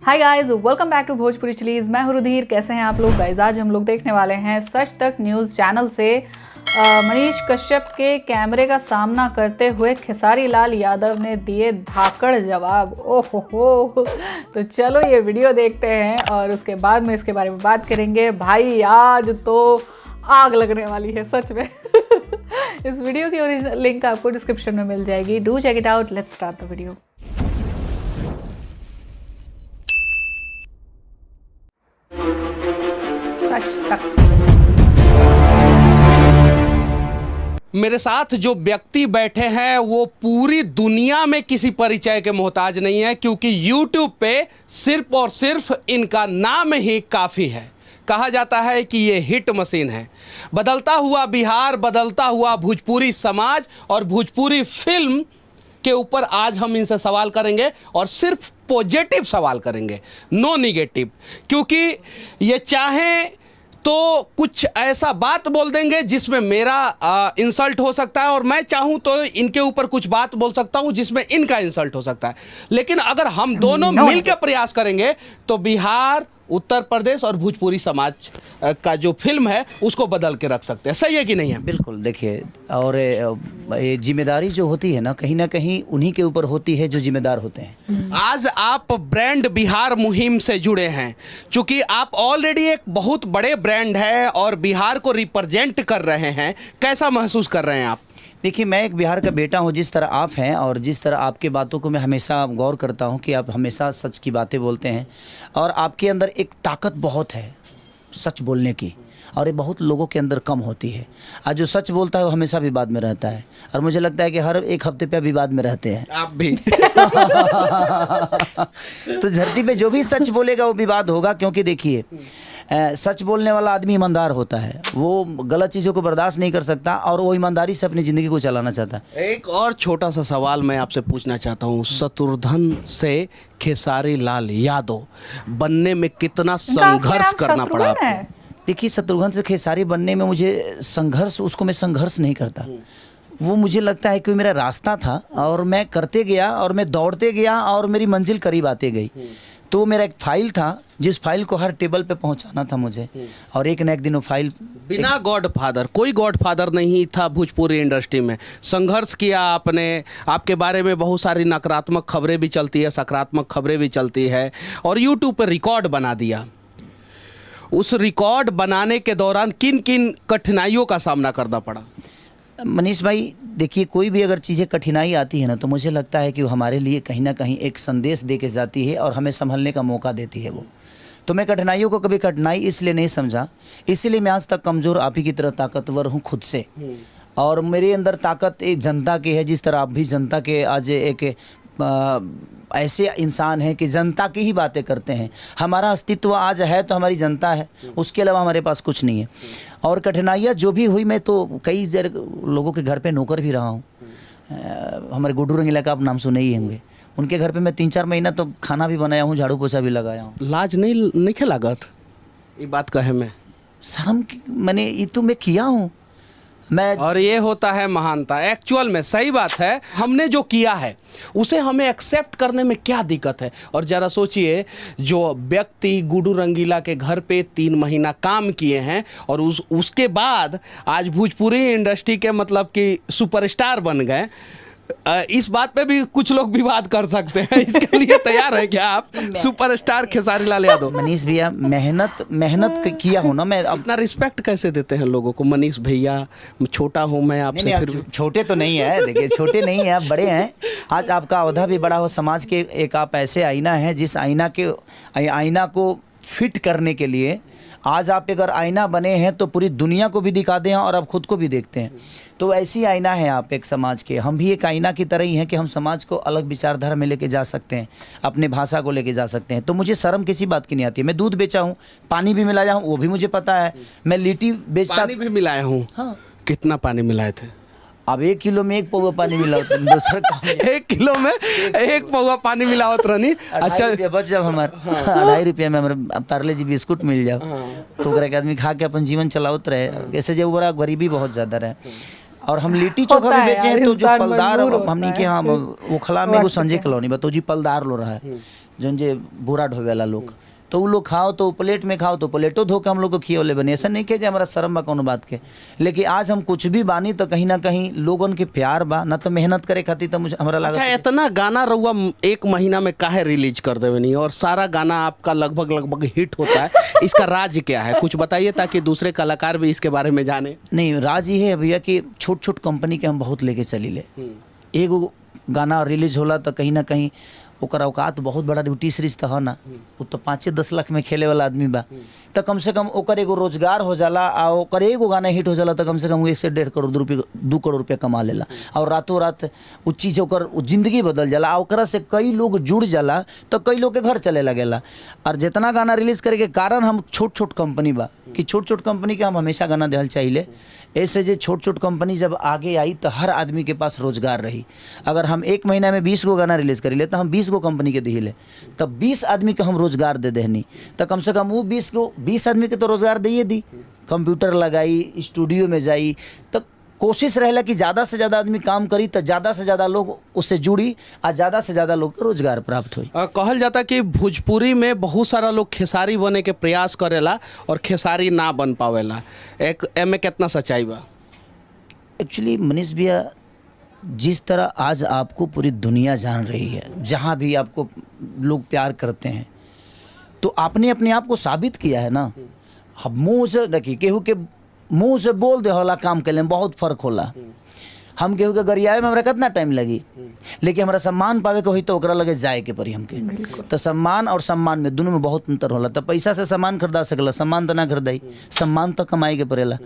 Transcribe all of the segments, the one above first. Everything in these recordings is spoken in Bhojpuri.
Hi guys, welcome back to Bhojpuri chillies. मैं हूं रुधिर। कैसे हैं आप लोग गाइस? आज हम लोग देखने वाले हैं सच तक न्यूज़ चैनल से मनीष कश्यप के कैमरे का सामना करते हुए खेसारी लाल यादव ने दिए धाकड़ जवाब। ओहो हो, तो चलो ये वीडियो देखते हैं और उसके बाद में इसके बारे में बात करेंगे। भाई आज तो आग लगने वाली है सच में। इस वीडियो की ओरिजिनल लिंक आपको डिस्क्रिप्शन में मिल जाएगी। Do check it out. Let's start the video. मेरे साथ जो व्यक्ति बैठे हैं वो पूरी दुनिया में किसी परिचय के मोहताज नहीं है, क्योंकि YouTube पे सिर्फ और सिर्फ इनका नाम ही काफ़ी है। कहा जाता है कि ये हिट मशीन है। बदलता हुआ बिहार, बदलता हुआ भोजपुरी समाज और भोजपुरी फिल्म के ऊपर आज हम इनसे सवाल करेंगे और सिर्फ पॉजिटिव सवाल करेंगे, नो निगेटिव। क्योंकि ये चाहें तो कुछ ऐसा बात बोल देंगे जिसमें मेरा इंसल्ट हो सकता है, और मैं चाहूं तो इनके ऊपर कुछ बात बोल सकता हूं जिसमें इनका इंसल्ट हो सकता है। लेकिन अगर हम दोनों मिलकर प्रयास करेंगे तो बिहार, उत्तर प्रदेश और भोजपुरी समाज का जो फिल्म है उसको बदल के रख सकते हैं। सही है कि नहीं है? बिल्कुल। देखिए, और ये जिम्मेदारी जो होती है ना कहीं उन्हीं के ऊपर होती है जो जिम्मेदार होते हैं। आज आप ब्रांड बिहार मुहिम से जुड़े हैं, क्योंकि आप ऑलरेडी एक बहुत बड़े ब्रांड है और बिहार को रिप्रेजेंट कर रहे हैं। कैसा महसूस कर रहे हैं आप? देखिए, मैं एक बिहार का बेटा हूँ जिस तरह आप हैं, और जिस तरह आपके बातों को मैं हमेशा गौर करता हूँ कि आप हमेशा सच की बातें बोलते हैं, और आपके अंदर एक ताकत बहुत है सच बोलने की, और ये बहुत लोगों के अंदर कम होती है। आज जो सच बोलता है वो हमेशा विवाद में रहता है, और मुझे लगता है कि हर एक हफ्ते पे विवाद में रहते हैं। आप भी। तो धरती पे जो भी सच बोलेगा वो विवाद होगा, क्योंकि देखिए सच बोलने वाला आदमी ईमानदार होता है, वो गलत चीज़ों को बर्दाश्त नहीं कर सकता, और वो ईमानदारी से अपनी ज़िंदगी को चलाना चाहता है। एक और छोटा सा सवाल मैं आपसे पूछना चाहता हूँ। शत्रुघ्न से खेसारी लाल यादव बनने में कितना संघर्ष करना पड़ा आपको? देखिए, शत्रुघ्न से खेसारी बनने में मुझे संघर्ष, उसको मैं संघर्ष नहीं करता। वो मुझे लगता है कि मेरा रास्ता था और मैं करते गया और मैं दौड़ते गया और मेरी मंजिल करीब आती गई। तो मेरा एक फाइल था जिस फाइल को हर टेबल पे पहुंचाना था मुझे, और एक न एक दिन वो फाइल। बिना गॉडफादर, कोई गॉडफादर नहीं था भोजपुरी इंडस्ट्री में। संघर्ष किया आपने। आपके बारे में बहुत सारी नकारात्मक खबरें भी चलती है, सकारात्मक खबरें भी चलती है, और यूट्यूब पर रिकॉर्ड बना दिया। उस रिकॉर्ड बनाने के दौरान किन किन कठिनाइयों का सामना करना पड़ा? मनीष भाई, देखिए, कोई भी अगर चीज़ें कठिनाई आती है ना, तो मुझे लगता है कि वो हमारे लिए कहीं ना कहीं एक संदेश दे के जाती है और हमें संभलने का मौका देती है वो। तो मैं कठिनाइयों को कभी कठिनाई इसलिए नहीं समझा, इसीलिए मैं आज तक कमज़ोर आप ही की तरह ताकतवर हूँ खुद से। और मेरे अंदर ताकत एक जनता की है, जिस तरह आप भी जनता के आज एक ऐसे इंसान हैं कि जनता की ही बातें करते हैं। हमारा अस्तित्व आज है तो हमारी जनता है, उसके अलावा हमारे पास कुछ नहीं है। और कठिनाइयाँ जो भी हुई, मैं तो कई लोगों के घर पे नौकर भी रहा हूँ। हमारे गुड्डू रंगीला का आप नाम सुने ही होंगे। उनके घर पे मैं 3-4 महीना तो खाना भी बनाया हूँ, झाड़ू पोछा भी लगाया हूँ। लाज नहीं लागत ये बात कहे में? शर्म मैंने ये तो मैं किया हूँ मैं। और ये होता है महानता। एक्चुअल में सही बात है, हमने जो किया है उसे हमें एक्सेप्ट करने में क्या दिक्कत है? और ज़रा सोचिए, जो व्यक्ति गुड्डू रंगीला के घर पे 3 महीना काम किए हैं और उसके बाद आज भोजपुरी इंडस्ट्री के मतलब कि सुपरस्टार बन गए, इस बात पे भी कुछ लोग विवाद कर सकते हैं। इसके लिए तैयार है क्या आप? सुपरस्टार खेसारी लाल यादव। मनीष भैया, मेहनत किया हूँ ना मैं। अपना रिस्पेक्ट कैसे देते हैं लोगों को? मनीष भैया, छोटा हूँ मैं आपसे। फिर छोटे तो नहीं है, देखिए छोटे नहीं है, आप बड़े हैं। आज आपका औहदा भी बड़ा हो, समाज के एक आप ऐसे आईना हैं जिस आईना को फिट करने के लिए आज आप अगर आईना बने हैं तो पूरी दुनिया को भी दिखा दें और आप खुद को भी देखते हैं। तो ऐसी आईना है आप एक समाज के। हम भी एक आईना की तरह ही हैं कि हम समाज को अलग विचारधारा में लेके जा सकते हैं, अपने भाषा को लेके जा सकते हैं। तो मुझे शर्म किसी बात की नहीं आती है। मैं दूध बेचा हूँ, पानी भी मिलाया हूँ, वो भी मुझे पता है। मैं लिट्टी बेचता, पानी भी मिलाया हूँ। हाँ। कितना पानी मिलाए थे? अब 1 किलो में 1 पौवा पानी मिला होता है। दूसरा 1 किलो में 1 पौवा पानी मिला होता रहनी। अच्छा, बच जब हमारे 2.5 रुपया में हमारे पार्ले जी बिस्कुट मिल जाओ तो ओकरा के आदमी खा के अपन जीवन चलावत रहे। ऐसे जब बड़ा गरीबी बहुत ज़्यादा रहे। और हम लिट्टी चोखा भी बेचे हैं, तो जो पलदार हमने के यहाँ ओखला में वो संजय कॉलोनी बताओ जी, पलदार लो रहा है जौन जे बोरा ढोवे वाला लोग, तो उ लोग खाओ तो प्लेट में खाओ तो प्लेटो धो के हम लोग को खियोले बनी। ऐसा नहीं कि जे हमारा शर्म बा कोनो बात के, लेकिन आज हम कुछ भी बानी तो कहीं ना कहीं लोगन के प्यार बा ना, तो मेहनत करे खातिर तो मुझे हमारा लगा। अच्छा, इतना गाना रहुआ 1 महीना में काहे रिलीज कर देवे नहीं, और सारा गाना आपका लगभग हिट होता है, इसका राज क्या है? कुछ बताइए ताकि दूसरे कलाकार भी इसके बारे में जाने। नहीं, राज ये है भैया कि छोट छोट कंपनी के हम बहुत लेके चली ले। एगो गाना रिलीज होला तो कहीं ना कहीं ओकर औकात बहुत बड़ा ड्यूटी सीरीज तो है ना, वो तो 5-10 लाख में खेले वाला आदमी बा, तो कम से कम ओकर एगो रोजगार हो जाला। आ ओकर एगो गाना हिट हो जाला तो कम से कम 1 से 1.5 करोड़ रुपये 2 करोड़ रुपया कमा लेला, और रातों रात वो चीज़ ओकर जिंदगी बदल जाला। आ ओकरा से कई लोग जुड़ जाला तो कई लोग के घर चले लगेला। और जितना गाना रिलीज करे के कारण हम छोट छोट कंपनी बा कि छोट छोट कंपनी के हम हमेशा गाना देहल चाहिए। ऐसे जो छोट छोट कंपनी जब आगे आई तो हर आदमी के पास रोजगार रही। अगर हम 1 महीना में 20 गो गाना रिलीज करी ले तो हम 20 गो कंपनी के दिले, तब 20 आदमी के हम रोजगार दे देहनी, तो कम से कम वो 20 आदमी के तो रोजगार दिए दी। कंप्यूटर लगाई, स्टूडियो में जाई, तो कोशिश रहेला कि ज़्यादा से ज़्यादा आदमी काम करी तो ज़्यादा से ज़्यादा लोग उससे जुड़ी और ज़्यादा से ज़्यादा लोग को रोजगार प्राप्त हुई। कहल जाता कि भोजपुरी में बहुत सारा लोग खेसारी बने के प्रयास करेला और खेसारी ना बन पावेला, एक एमे कितना सच्चाई बा? एक्चुअली मनीष भैया, जिस तरह आज आपको पूरी दुनिया जान रही है, जहाँ भी आपको लोग प्यार करते हैं, तो आपने अपने आप को साबित किया है ना। अब मुँह से देखिए, केहू के मुँह से बोल दे होला काम के लिए बहुत फ़र्क होला। हम केहू के गरियाए में हमरा कितना टाइम लगी, लेकिन हमारा सम्मान पावे के होई तो ओकरा लगे जाए के पड़ी हमके। तो सम्मान और सम्मान में दोनों में बहुत अंतर होला। तो पैसा से सम्मान खरीदा सकला, सम्मान तो ना खरीदाई, सम्मान तो कमाई के पड़ेला।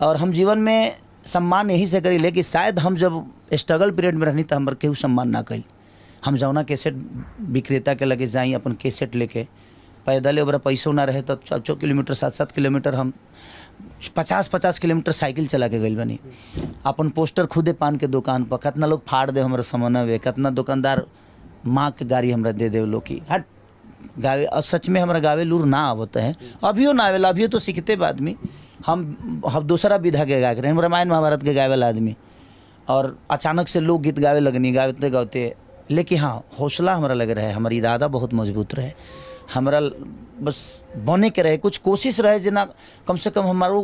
और हम जीवन में सम्मान यही से करी ले कि शायद हम जब स्ट्रगल पीरियड में रहनी तो हमारे केहू सम्मान ना करी। हम जौना कैसेट विक्रेता के लगे जाई अपन कैसेट लेके, पैदल ओबरा पैसों ना रहे तो 4 किलोमीटर 7-7 किलोमीटर हम 50-50 किलोमीटर साइकिल चला के गई बनी। अपन पोस्टर खुदे पान के दुकान पर कितना लोग फाड़ दे हमारे समनवे, कितना दुकानदार माँ के गाड़ी हमरा दे दे लोग की हट गावे। और सच में हमारा गावे लूर ना आवत है, अभियो ना आवेला, अभियो तो सीखते बा आदमी। हम दूसरा विधा के गा रहे, रामायण महाभारत के गावे आदमी, और अचानक से लोग गीत गावे लगनी गाते गाते। लेकिन हाँ, हौसला हमारा लग रहा है, हमारी इरादा बहुत मजबूत रहे, हमारा बस बने के रहे, कुछ कोशिश रहे जना कम से कम हमारो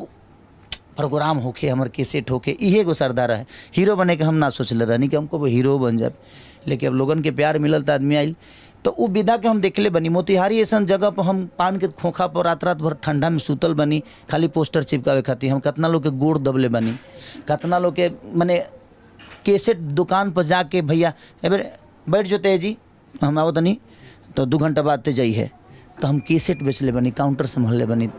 प्रोग्राम होके, हमारे कैसेट होके, इहे गो सरदार है। हीरो बने के हम ना सोचले रहनी कि हमको वो हीरो बन जाए, लेकिन अब लोगन के प्यार मिलल तो आदमी आइल, तो वो विधा के हम देखले बनी। मोतिहारी ऐसा जगह पर हम पान के खोखा पर रात रात भर ठंडा में सुतल बनी, खाली पोस्टर चिपकावे खातिर। हम कितना लोग के गोड़ दबले बनी, कितना लोग के मने कैसेट दुकान पर जाके भैया बैठ जो तेजी हम आओ तनी तो 2 घंटा बाद ते जाई है, तो हम कैसेट बेचले बनी, काउंटर संभालले बनी,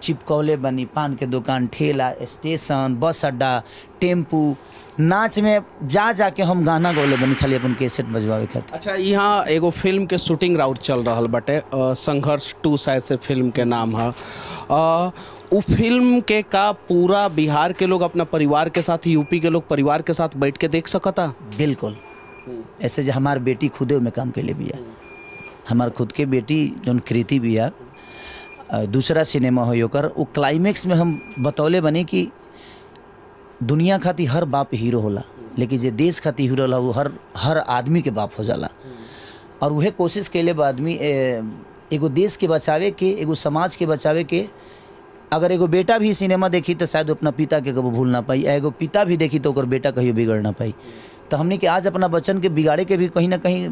चिपकौले बनी, पान के दुकान, ठेला, स्टेशन, बस अड्डा, टेम्पू, नाच में जा जाके हम गाना गौले बनी खाली अपन कैसेट बजवावे खातिर। अच्छा, यहाँ एगो फिल्म के शूटिंग राउट चल रहा बटे, संघर्ष 2 शायद से फिल्म के नाम है। वो फिल्म के का पूरा बिहार के लोग अपना परिवार के साथ, यूपी के लोग परिवार के साथ बैठ के देख सकता? बिल्कुल। ऐसे जो हमार बेटी खुदे में काम के लिए भी है, हमार खुद के बेटी जौन कृति भी है, दूसरा सिनेमा हो ओकर वो क्लाइमेक्स में हम बतौले बने कि दुनिया खातिर हर बाप हीरो होला, लेकिन जे देश खातिर हीरो होला वो हर आदमी के बाप हो जाला। और वह कोशिश कैले बा आदमी एगो देश के बचावे के, एगो समाज के बचावे के। अगर एगो बेटा भी सिनेमा देखी तो शायद अपना पिता के कभी भूल ना पाई, एगो पिता भी देखी तो ओकर बेटा कहियो बिगड़ ना पाई। तो हमने कि आज अपना बच्चन के बिगाड़े के भी कहीं ना कहीं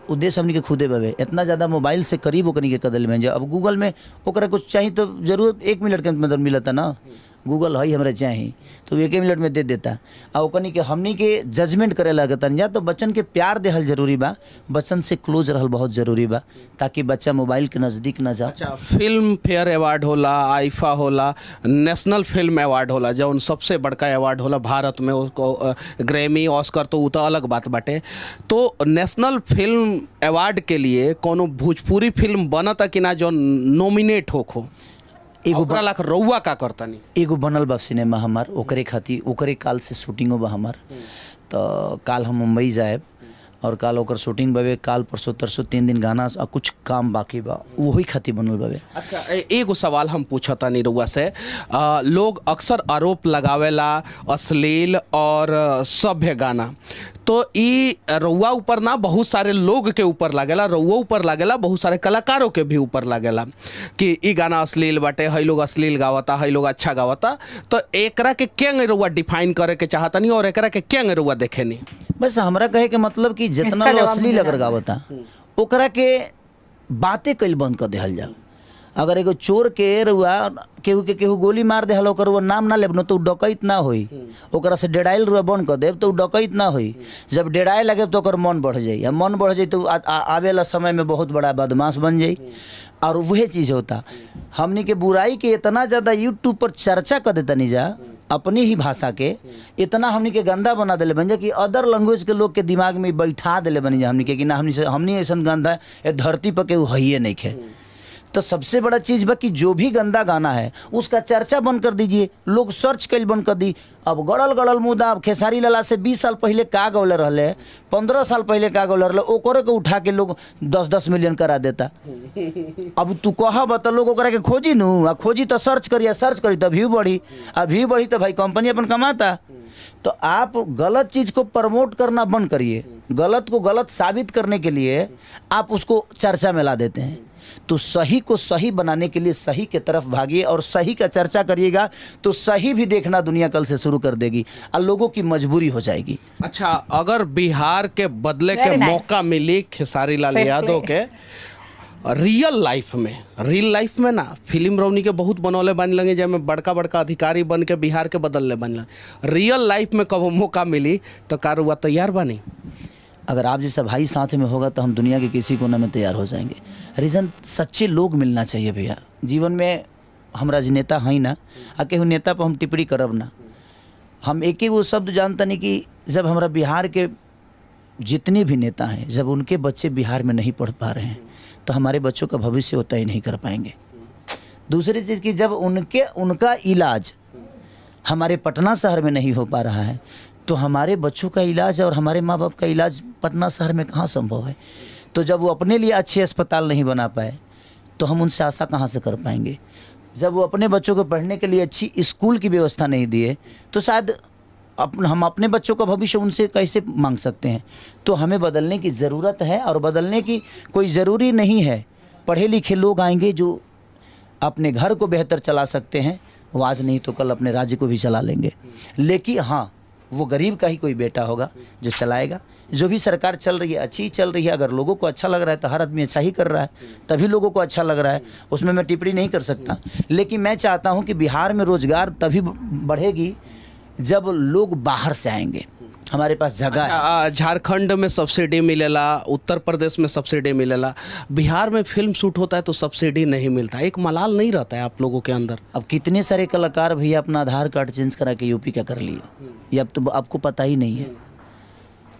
उद्देश्य हमने के खुदे बवे। इतना ज़्यादा मोबाइल से करीब ओकनी के कदल में जाए। अब गूगल में ओकरा कुछ चाहिए तो जरूर 1 मिनट के अंदर मिलता ना, गूगल है हमरा चाहिए तो 1 मिनट में दे देता। और ओकनी के हमनी के जजमेंट करे लगता या तो बच्चन के प्यार देहल जरूरी बा, बच्चन से क्लोज रहल बहुत ज़रूरी बा, ताकि बच्चा मोबाइल के नज़दीक ना जाए। अच्छा, फिल्म फेयर अवार्ड होला, आईफा होला, नेशनल फिल्म अवार्ड होला, जौन सबसे बड़का अवार्ड होला भारत में, उसको ग्रैमी, ऑस्कर तो वो तो अलग बात बाटे। तो नेशनल फिल्म अवार्ड के लिए कोनो भोजपुरी फिल्म बनता कि ना जौन नॉमिनेट होखो? एगो लाख रउआ का करतानी? एगो बनल बा सिनेमा हमार, ओकरे खातिर ओकरे काल से शूटिंगो बा हमार। तो काल हम मुंबई जाएब और काल ओकर शूटिंग बावे, काल परसों तरसों 3 दिन गाना और कुछ काम बाकी बा, वही खातिर बनल बावे। अच्छा, एगो सवाल हम पूछता नहीं रउआ से। लोग अक्सर आरोप लगावेला अश्लील और सभ्य गाना, तो ई रउआ ऊपर ना बहुत सारे लोग के ऊपर लागेला, रउआ ऊपर लागेला, बहुत सारे कलाकारों के भी ऊपर लागेला कि ई गाना अश्लील बाटे, हई लोग अश्लील गावता, हई लोग अच्छा गावता। तो एकरा के केंग रउआ डिफाइन करे के चाहता नहीं और एकरा के केंग रउआ देखे नहीं? बस हमरा कहे के मतलब कि जितना लोग अश्लील अगर गावता ओकरा के बातें कइल बंद कर देहल जा। अगर एगो चोर के रुआ केहू गोली मार दे ओकर वो नाम ना लेब न तो डकैत ना होई, ओकरा से डेराइल रुआ बंद कर देब तो डकैत ना होई। जब डेराए लगे तो ओकर मन बढ़ जाई, मन बढ़ जाई तो आवेला समय में बहुत बड़ा बदमाश बन जाई। और वही चीज़ होता, हमनी के बुराई के इतना ज़्यादा यूट्यूब पर चर्चा कर देता नहीं जा, अपनी ही भाषा के इतना हमनी के गंदा बना दिले बन जा कि अदर लैंग्वेज के लोग के दिमाग में बैठा दिले बनी जा हमनी के कि ना हमनी ऐसा गंदा है धरती पर केहू है नहीं खे। तो सबसे बड़ा चीज़ बा कि जो भी गंदा गाना है उसका चर्चा बंद कर दीजिए, लोग सर्च कल बंद कर दी। अब गड़ल मुद्दा, अब खेसारी लाला से 20 साल पहले का गौले रहले, 15 साल पहले का गौले रहले, ओकरे को उठा के लोग 10-10 मिलियन करा देता। अब तू कहा बता लोग ओकरा के खोजी नू, आ खोजी तो सर्च करी तो व्यू बढ़ी, अब व्यू बढ़ी तो भाई कंपनी अपन कमाता। तो आप गलत चीज़ को प्रमोट करना बंद करिए, गलत को गलत साबित करने के लिए आप उसको चर्चा में ला देते हैं। तो सही को सही बनाने के लिए सही के तरफ भागिए और सही का चर्चा करिएगा तो सही भी देखना दुनिया कल से शुरू कर देगी और लोगों की मजबूरी हो जाएगी। अच्छा, अगर बिहार के बदले के मौका मिली खेसारी लाल यादव के रियल लाइफ में ना, फिल्म रौनी के बहुत बनौले बन लगे जैमें बड़का बड़का अधिकारी बन के बिहार के बदलने बन लगे, रियल लाइफ में कब मौका मिली तो कार हुआ तैयार बनी? अगर आप जैसा भाई साथ में होगा तो हम दुनिया के किसी कोने में तैयार हो जाएंगे। रीज़न सच्चे लोग मिलना चाहिए भैया जीवन में। हम राजनेता हैं ना, आ केहू नेता पर हम टिप्पणी करब ना। हम एक ही वो शब्द जानता नहीं कि जब हमारा बिहार के जितने भी नेता हैं, जब उनके बच्चे बिहार में नहीं पढ़ पा रहे हैं तो हमारे बच्चों का भविष्य वो तय नहीं कर पाएंगे। दूसरी चीज़ कि जब उनका इलाज हमारे पटना शहर में नहीं हो पा रहा है तो हमारे बच्चों का इलाज और हमारे माँ बाप का इलाज पटना शहर में कहाँ संभव है। तो जब वो अपने लिए अच्छे अस्पताल नहीं बना पाए तो हम उनसे आशा कहाँ से कर पाएंगे। जब वो अपने बच्चों को पढ़ने के लिए अच्छी स्कूल की व्यवस्था नहीं दिए तो शायद हम अपने बच्चों का भविष्य उनसे कैसे मांग सकते हैं। तो हमें बदलने की ज़रूरत है और बदलने की कोई ज़रूरी नहीं है। पढ़े लिखे लोग आएंगे जो अपने घर को बेहतर चला सकते हैं, वो आज नहीं तो कल अपने राज्य को भी चला लेंगे। लेकिन हाँ, वो गरीब का ही कोई बेटा होगा जो चलाएगा। जो भी सरकार चल रही है अच्छी चल रही है, अगर लोगों को अच्छा लग रहा है तो हर आदमी अच्छा ही कर रहा है, तभी लोगों को अच्छा लग रहा है, उसमें मैं टिप्पणी नहीं कर सकता। लेकिन मैं चाहता हूं कि बिहार में रोजगार तभी बढ़ेगी जब लोग बाहर से आएंगे, हमारे पास जगह है। झारखंड में सब्सिडी मिलेला, उत्तर प्रदेश में सब्सिडी मिलेला, बिहार में फिल्म शूट होता है तो सब्सिडी नहीं मिलता, एक मलाल नहीं रहता है आप लोगों के अंदर? अब कितने सारे कलाकार भैया अपना आधार कार्ड चेंज करा के यूपी का कर लिए, ये अब तो आपको पता ही नहीं है।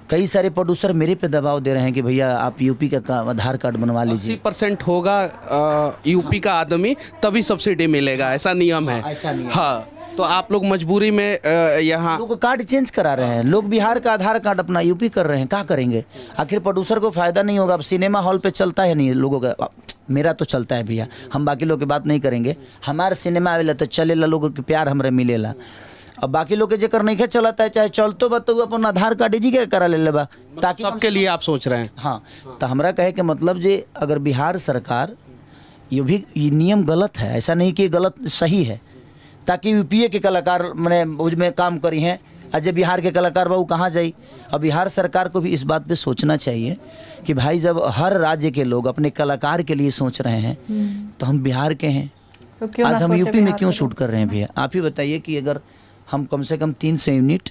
कई सारे प्रोड्यूसर मेरे पे दबाव दे रहे हैं कि भैया आप यूपी का आधार कार्ड बनवा लीजिए। 80% होगा यूपी का आदमी तभी सब्सिडी मिलेगा, ऐसा नियम है। ऐसा नियम। हाँ, तो आप लोग मजबूरी में यहाँ लोग कार्ड चेंज करा रहे हैं, लोग बिहार का आधार कार्ड अपना यूपी कर रहे हैं, क्या करेंगे? आखिर प्रोड्यूसर को फायदा नहीं होगा। अब सिनेमा हॉल पे चलता है नहीं लोगों का, मेरा तो चलता है भैया, हम बाकी लोग की बात नहीं करेंगे। हमारे सिनेमा आवेला तो चलेला, लोगों के प्यार हमारे मिलेला। अब बाकी लोग के जेकर नहीं चलता है, चाहे चलतो बा तो अपन आधार कार्ड जी के करा ले बा, ताकि सबके लिए आप सोच रहे हैं। हाँ, तो हमारा कहे के मतलब जे अगर बिहार सरकार ये नियम गलत है, ऐसा नहीं कि गलत सही है, ताकि यूपीए के कलाकार मैंने उसमें काम करी हैं, अजय बिहार के कलाकार बाबू कहाँ जाई। अब बिहार सरकार को भी इस बात पे सोचना चाहिए कि भाई जब हर राज्य के लोग अपने कलाकार के लिए सोच रहे हैं तो हम बिहार के हैं, तो आज हम यूपी में क्यों शूट कर रहे हैं भैया? आप ही बताइए कि अगर हम कम से कम 300 यूनिट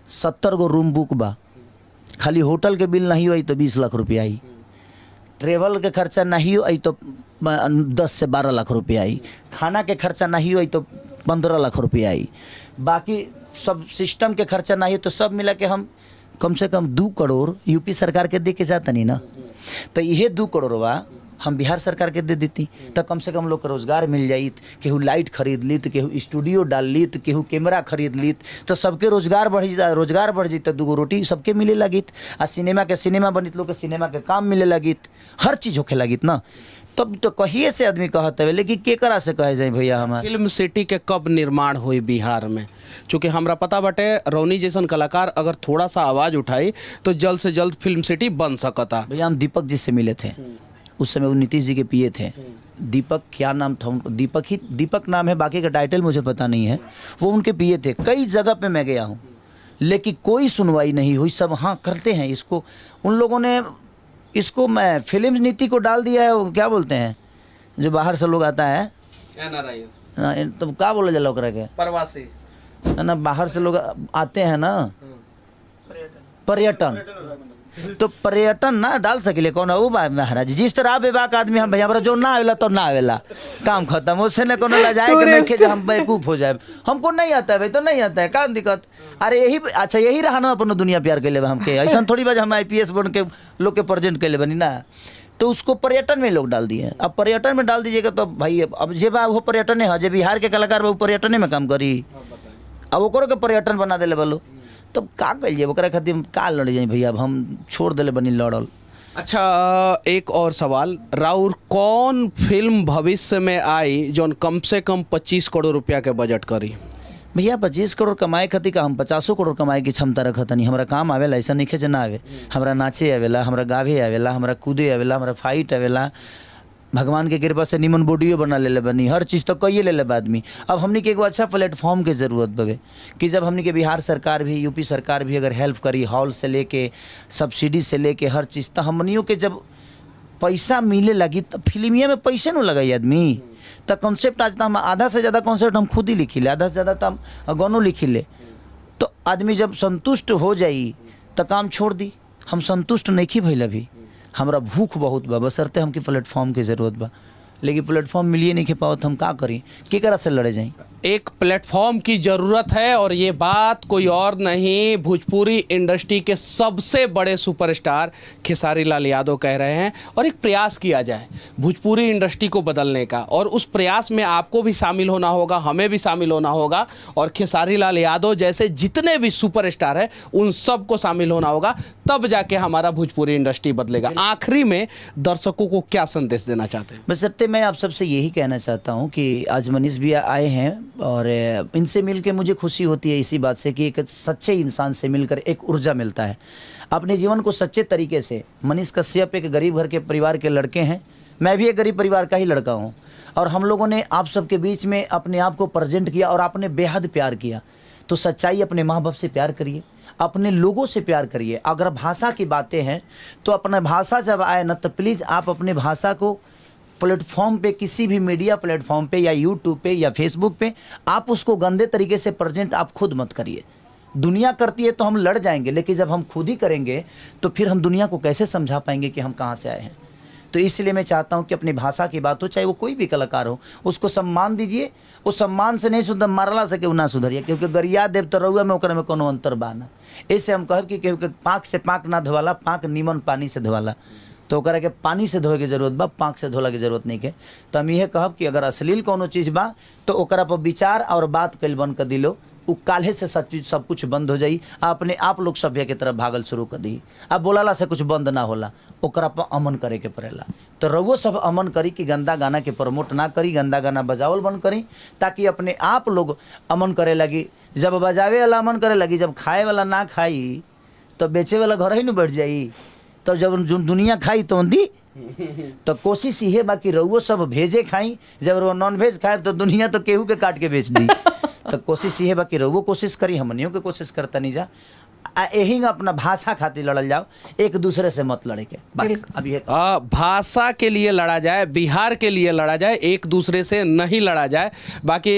70 गो रूम बुक बा, खाली होटल के बिल नहीं हुई तो 20 लाख रुपया आई, ट्रेवल के खर्चा नहीं हुई तो 10 से 12 लाख रुपया आई, खाना के खर्चा नहीं हुई तो 15 लाख रुपया आई, बाकी सब सिस्टम के खर्चा नहीं तो सब मिला के हम कम से कम 2 करोड़ यूपी सरकार के दे के जाता नहीं ना। तो यह 2 करोड़ बा हम बिहार सरकार के दे देती तो कम से कम लोग को रोजगार मिल जाइत, केहू लाइट खरीद लीत, केहू स्टूडियो डाल लीत, केहू कैमरा खरीद लीत, तो सबके रोजगार बढ़ जाइत, तो दूगो रोटी सबके मिले लगित, आ सिनेमा के सिनेमा बनित, लोग के सिनेमा के काम मिले लगित, हर चीज़ होखे लगित ना। तब तो कहिए से आदमी कहते हुए, लेकिन केकरा से कहे जाए भैया हमारे फिल्म सिटी के कब निर्माण हुई बिहार में? चूँकि हमरा पता बटे रौनी जैसन कलाकार अगर थोड़ा सा आवाज़ उठाई तो जल्द से जल्द फिल्म सिटी बन सकता। भैया हम दीपक जी से मिले थे, उस समय वो नीतीश जी के पिए थे। दीपक क्या नाम था उनको? दीपक नाम है, बाकी का टाइटल मुझे पता नहीं है। वो उनके पिए थे। कई जगह पे मैं गया हूँ लेकिन कोई सुनवाई नहीं हुई। सब हाँ करते हैं इसको, उन लोगों ने इसको मैं फिल्म नीति को डाल दिया है। वो क्या बोलते हैं जो बाहर से लोग आता है ना, तो क्या बोला जाए ओकरा के? प्रवासी ना, बाहर से लोग आते हैं ना, पर्यटन। तो पर्यटन ना डाल सकिले कौन वो महाराज, जिस तरह बेबाक आदमी हम भैया हमारा जो ना आवेला तो ना आवेला, काम खत्म। उससे न कोनो लजाए के नहीं कि हम बेवकूफ हो जाए, हमको नहीं आता है भाई तो नहीं आता है, का दिक्कत? अरे यही अच्छा, यही रहा ना अपन दुनिया प्यार के लिए हमके, ऐसा थोड़ी बात हम IPS बन के लोग के प्रेजेंट के लिए बनी ना। तो उसको पर्यटन में लोग डाल दिए। अब पर्यटन में डाल दीजिएगा तो भाई अब जे बा वो पर्यटन है, जे बिहार के कलाकार वो पर्यटन में काम करी, अब ओकरो के पर्यटन बना दिले बोलो, तब का कहिए ओकरा खातिर का लड़ जाए भैया? अब हम छोड़ दिले बनी लड़ल। अच्छा, एक और सवाल, राउर कौन फिल्म भविष्य में आई जो कम से कम 25 करोड़ रुपया के बजट करी? भैया 25 करोड़ कमाए खातिर का हम 50 करोड़ कमाए की क्षमता रखत नहीं। हमारा काम आवेला, ऐसा नहीं है ना आवे। हमरा नाचे आवेला, हमरा गावे आवेला, हमरा कूदे आवेला, हमरा फाइट आवेला। भगवान के कृपा से निमन बॉडियो बना ले बनी, हर चीज़ तो कहिए ले आदमी। अब हमने के एगो अच्छा प्लेटफॉर्म के ज़रूरत बवे कि जब हमने के बिहार सरकार भी, यूपी सरकार भी अगर हेल्प करी, हॉल से लेके सब्सिडी से लेके हर चीज़, तो हमनियों के जब पैसा मिले लगी तो फिल्मिया में पैसे न लगाई आदमी। तो कॉन्सेप्ट आज तो हम आधा से ज़्यादा कॉन्सेप्ट हम खुद ही लिखी ले, आधा से ज़्यादा तो हम गानों लिखी ले। तो आदमी जब संतुष्ट हो जाई तो काम छोड़ दी। हम संतुष्ट नहीं की भइल अभी, हमरा भूख बहुत बा, बसरते हमके प्लेटफॉर्म की ज़रूरत बा, लेकिन प्लेटफॉर्म मिलिए नहीं के पाओ तो हम का करी, केकरा से लड़े जाई? एक प्लेटफॉर्म की ज़रूरत है और ये बात कोई और नहीं, भोजपुरी इंडस्ट्री के सबसे बड़े सुपरस्टार खेसारी लाल यादव कह रहे हैं। और एक प्रयास किया जाए भोजपुरी इंडस्ट्री को बदलने का, और उस प्रयास में आपको भी शामिल होना होगा, हमें भी शामिल होना होगा, और खेसारी लाल यादव जैसे जितने भी सुपरस्टार हैं उन सबको शामिल होना होगा, तब जाके हमारा भोजपुरी इंडस्ट्री बदलेगा। आखिरी में दर्शकों को क्या संदेश देना चाहते हैं? बस सत्य मैं आप सबसे यही कहना चाहता हूँ कि आज मनीष भी आए हैं और इनसे मिलकर मुझे खुशी होती है इसी बात से कि एक सच्चे इंसान से मिलकर एक ऊर्जा मिलता है। अपने जीवन को सच्चे तरीके से, मनीष कश्यप एक गरीब घर के परिवार के लड़के हैं, मैं भी एक गरीब परिवार का ही लड़का हूँ, और हम लोगों ने आप सबके बीच में अपने आप को प्रेजेंट किया और आपने बेहद प्यार किया। तो सच्चाई, अपने माँ बाप से प्यार करिए, अपने लोगों से प्यार करिए। अगर भाषा की बातें हैं तो अपना भाषा जब आए ना तो प्लीज़ आप अपने भाषा को प्लेटफॉर्म पे, किसी भी मीडिया प्लेटफॉर्म पे या यूट्यूब पे या फेसबुक पे आप उसको गंदे तरीके से प्रेजेंट आप खुद मत करिए। दुनिया करती है तो हम लड़ जाएंगे, लेकिन जब हम खुद ही करेंगे तो फिर हम दुनिया को कैसे समझा पाएंगे कि हम कहाँ से आए हैं। तो इसलिए मैं चाहता हूँ कि अपनी भाषा की बात हो, चाहे वो कोई भी कलाकार हो, उसको सम्मान दीजिए। उस सम्मान से नहीं सुधर, मारला सके वो ना सुधरिए, क्योंकि गरिया देव तो रहुआ में ओकरा में कोनो अंतर बा ना। इससे हम कहब कि केहू के पाँक से पाँक ना धोवाला, पाँक नीमन पानी से धोवाला। तो ओकरा के पानी से धोए के जरूरत बा, पाँक से धोला के जरूरत नहीं के। तो हम यह कहब कि अगर अश्लील कोनो चीज़ बा तो ओकरा पर विचार और बात कल बंद कर दिलो, उ काल्हे से सब कुछ बंद हो जाई। अपने आप लोग सभ्य के तरफ भागल शुरू कर दी। अब बोलाला से कुछ बंद ना होला, ओकरा पर अमन करे के पड़ेला। तो रउओ सब अमन करी कि गंदा गाना के प्रमोट ना करी, गंदा गाना बजावल बंद करी, ताकि अपने आप लोग अमन करे लगी। जब बजावे वाला अमन करे लगी, जब खाए वाला ना खाई तो बेचे वाला घर ही न बैठ जाई। तो जब जो दुनिया खाई तो दी, तो कोशिश ये बाकी रउओ सब भेजे खाई। जब रो नॉन वेज खाए तो दुनिया तो केहू के काट के बेच दी। तो कोशिश ये बाकी रउओ कोशिश करी, हमनियों के कोशिश करता नहीं जा। यही अपना भाषा खातिर लड़ल जाओ, एक दूसरे से मत लड़े के बस। अब ये भाषा के लिए लड़ा जाए, बिहार के लिए लड़ा जाए, एक दूसरे से नहीं लड़ा जाए। बाकी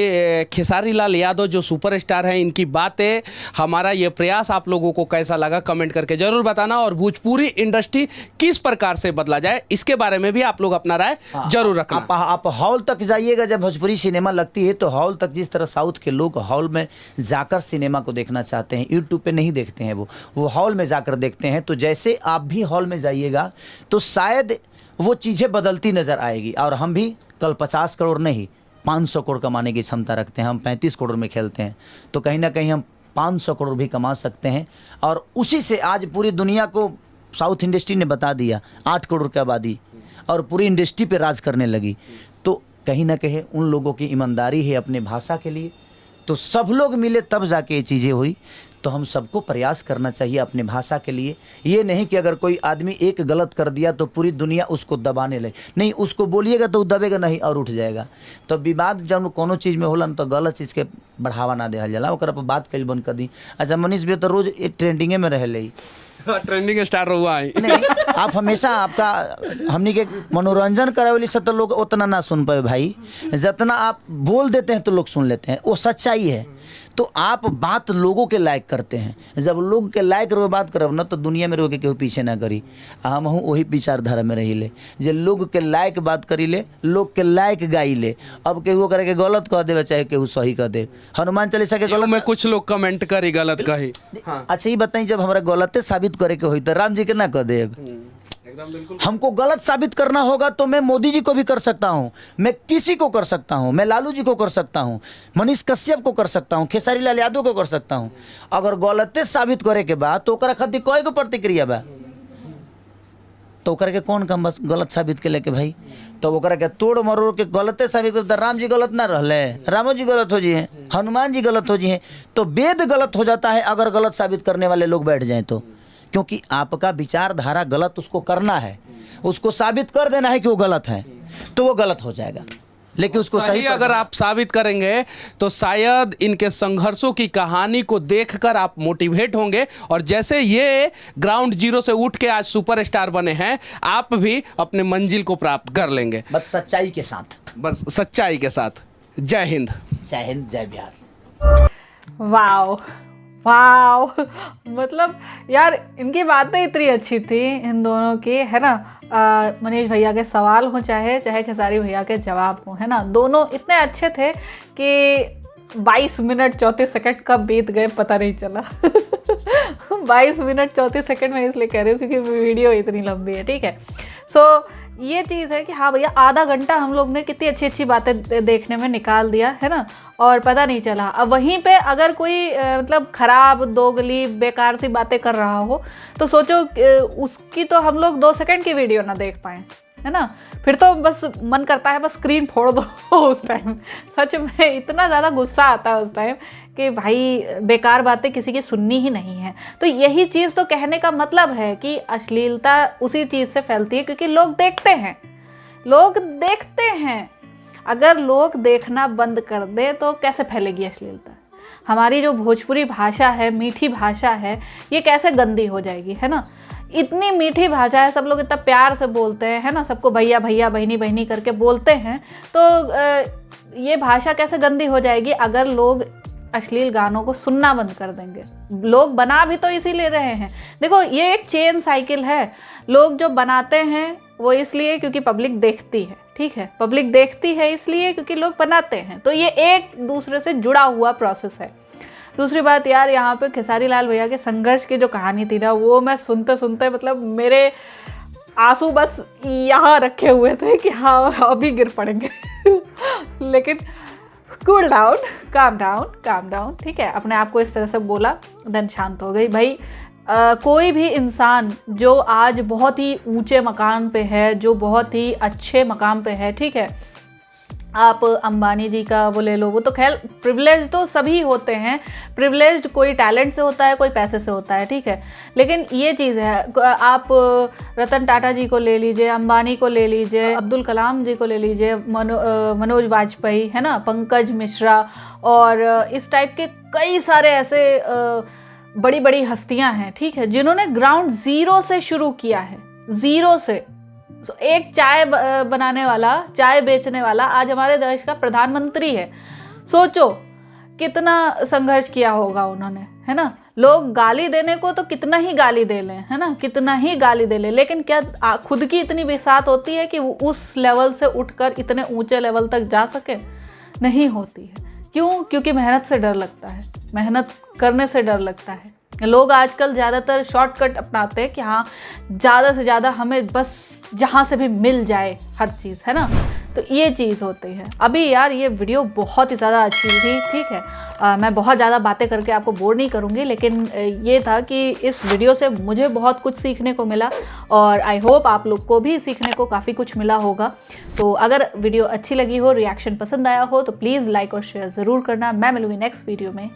खेसारी लाल यादव जो सुपरस्टार हैं, इनकी बातें, हमारा ये प्रयास आप लोगों को कैसा लगा कमेंट करके जरूर बताना। और भोजपुरी इंडस्ट्री किस प्रकार से बदला जाए इसके बारे में भी आप लोग अपना राय जरूर रखना। आप हॉल तक जाइएगा, जब भोजपुरी सिनेमा लगती है तो हॉल तक, जिस तरह साउथ के लोग हॉल में जाकर सिनेमा को देखना चाहते हैं, यूट्यूब पे नहीं देखते हैं, वो हॉल में जाकर देखते हैं। तो जैसे आप भी हॉल में जाइएगा तो शायद वो चीज़ें बदलती नज़र आएगी। और हम भी कल 50 करोड़ नहीं 500 करोड़ कमाने की क्षमता रखते हैं। हम 35 करोड़ में खेलते हैं, तो कहीं ना कहीं हम 500 करोड़ भी कमा सकते हैं। और उसी से आज पूरी दुनिया को साउथ इंडस्ट्री ने बता दिया 8 करोड़ की आबादी, और पूरी इंडस्ट्री पे राज करने लगी। तो कहीं ना कहीं उन लोगों की ईमानदारी है अपने भाषा के लिए, तो सब लोग मिले तब जाके ये चीज़ें हुई। तो हम सबको प्रयास करना चाहिए अपने भाषा के लिए। ये नहीं कि अगर कोई आदमी एक गलत कर दिया तो पूरी दुनिया उसको दबाने लगे, नहीं, उसको बोलिएगा तो दबेगा नहीं और उठ जाएगा। तो विवाद जब कोनो चीज़ में होला तो गलत चीज़ के बढ़ावा ना देहल जाला, ओकरा पर बात कल बंद कर दी। अच्छा मनीष भी तो रोज ट्रेंडिंगे में रहे ले, ट्रेंडिंग स्टार हुआ है। नहीं आप हमेशा आपका हमनी के मनोरंजन करावेली से तो लोग उतना ना सुन पाए भाई, जितना आप बोल देते हैं तो लोग सुन लेते हैं, वो सच्चाई है। तो आप बात लोगों के लायक करते हैं, जब लोग के लायक रहो बात करब ना तो दुनिया में रहो के केहू पीछे ना करी। हम हूँ वही विचारधारा में रही ले, जे लोग के लायक बात करी ले, लोग के लायक गाई ले। अब केहू करे के गलत कह देवे चाहे केहू सही कह दे, हनुमान चालीसा के गलत में कुछ लोग कमेंट करी गलत कही। हाँ। अच्छा ये बताइए, जब हमारा गलते साबित करे के होई तो राम जी के ना कह देब। हमको गलत साबित करना होगा तो मैं मोदी जी को भी कर सकता हूँ, मैं किसी को कर सकता हूँ, मैं लालू जी को कर सकता हूँ, मनीष कश्यप को कर सकता हूँ, खेसारी लाल यादव को कर सकता हूँ। अगर गलते साबित करे के बाद तो ओकरा खातिर कोई को प्रतिक्रिया बा, तो ओकरा के कौन काम बस गलत साबित के लेके भाई। तो ओकरा के तोड़ मरोड़ के गलते साबित कर, राम जी गलत ना रहले, रामो जी गलत हो जी हैं, हनुमान जी गलत हो जी हैं, तो वेद गलत हो जाता है अगर गलत साबित करने वाले लोग बैठ जाएं तो। क्योंकि आपका विचारधारा गलत उसको करना है, उसको साबित कर देना है कि वो गलत है, तो वो गलत हो जाएगा। लेकिन उसको सही अगर आप साबित करेंगे तो शायद इनके संघर्षों की कहानी को देखकर आप मोटिवेट होंगे, और जैसे ये ग्राउंड जीरो से उठ के आज सुपरस्टार बने हैं, आप भी अपने मंजिल को प्राप्त कर लेंगे, बस सच्चाई के साथ, बस सच्चाई के साथ। जय हिंद, जय हिंद, जय बिहार। वाओ वाओ, मतलब यार इनकी बातें इतनी अच्छी थी इन दोनों की, है ना। मनीष भैया के सवाल हो चाहे खेसारी भैया के जवाब हो, है ना, दोनों इतने अच्छे थे कि 22 मिनट 34 सेकंड कब बीत गए पता नहीं चला। 22 मिनट 34 सेकंड में इसलिए कह रही हूँ क्योंकि वीडियो इतनी लंबी है, ठीक है। सो ये चीज़ है कि हाँ भैया, आधा घंटा हम लोग ने कितनी अच्छी अच्छी बातें देखने में निकाल दिया, है ना, और पता नहीं चला। अब वहीं पे अगर कोई मतलब ख़राब दोगली बेकार सी बातें कर रहा हो तो सोचो उसकी तो हम लोग 2 सेकंड की वीडियो ना देख पाएँ, है ना। फिर तो बस मन करता है बस स्क्रीन फोड़ दो उस टाइम। सच में इतना ज़्यादा गुस्सा आता है उस टाइम कि भाई बेकार बातें किसी की सुननी ही नहीं है। तो यही चीज़ तो कहने का मतलब है कि अश्लीलता उसी चीज़ से फैलती है क्योंकि लोग देखते हैं, लोग देखते हैं। अगर लोग देखना बंद कर दे तो कैसे फैलेगी अश्लीलता। हमारी जो भोजपुरी भाषा है, मीठी भाषा है, ये कैसे गंदी हो जाएगी, है ना। इतनी मीठी भाषा है, सब लोग इतना प्यार से बोलते हैं, है ना, सबको भैया भैया बहनी बहनी करके बोलते हैं। तो ये भाषा कैसे गंदी हो जाएगी अगर लोग अश्लील गानों को सुनना बंद कर देंगे। लोग बना भी तो इसीलिए रहे हैं। देखो ये एक चेन साइकिल है। लोग जो बनाते हैं वो इसलिए क्योंकि पब्लिक देखती है, ठीक है, पब्लिक देखती है इसलिए क्योंकि लोग बनाते हैं। तो ये एक दूसरे से जुड़ा हुआ प्रोसेस है। दूसरी बात यार, यहाँ पे खेसारी लाल भैया के संघर्ष की जो कहानी थी ना, वो मैं सुनते सुनते मतलब मेरे आंसू बस यहाँ रखे हुए थे कि हाँ अभी गिर पड़ेंगे। लेकिन कूल डाउन, काम डाउन, ठीक है। अपने आप को इस तरह से बोला, देन शांत हो गई। भाई कोई भी इंसान जो आज बहुत ही ऊंचे मकाम पे है, जो बहुत ही अच्छे मकाम पे है, ठीक है, आप अंबानी जी का वो ले लो, वो तो खैर प्रिविलेज तो सभी होते हैं। प्रिविलेज कोई टैलेंट से होता है, कोई पैसे से होता है, ठीक है। लेकिन ये चीज़ है, आप रतन टाटा जी को ले लीजिए, अंबानी को ले लीजिए, अब्दुल कलाम जी को ले लीजिए, मनोज वाजपेयी, है ना, पंकज मिश्रा, और इस टाइप के कई सारे ऐसे बड़ी बड़ी हस्तियां हैं, ठीक है, जिन्होंने ग्राउंड ज़ीरो से शुरू किया है, ज़ीरो से। एक चाय बनाने वाला, चाय बेचने वाला आज हमारे देश का प्रधानमंत्री है। सोचो कितना संघर्ष किया होगा उन्होंने, है ना। लोग गाली देने को तो कितना ही गाली दे लें, है ना, कितना ही गाली दे लें, लेकिन क्या खुद की इतनी बिसात होती है कि वो उस लेवल से उठकर इतने ऊंचे लेवल तक जा सके? नहीं होती है। क्यों? क्योंकि मेहनत से डर लगता है, मेहनत करने से डर लगता है, लोग आजकल ज़्यादातर शॉर्टकट अपनाते हैं कि हाँ ज़्यादा से ज़्यादा हमें बस जहाँ से भी मिल जाए हर चीज़, है ना। तो ये चीज़ होती है। अभी यार ये वीडियो बहुत ही ज़्यादा अच्छी थी, ठीक है। मैं बहुत ज़्यादा बातें करके आपको बोर नहीं करूँगी, लेकिन ये था कि इस वीडियो से मुझे बहुत कुछ सीखने को मिला और आई होप आप लोग को भी सीखने को काफ़ी कुछ मिला होगा। तो अगर वीडियो अच्छी लगी हो, रिएक्शन पसंद आया हो तो प्लीज़ लाइक और शेयर ज़रूर करना। मैं मिलूँगी नेक्स्ट वीडियो में।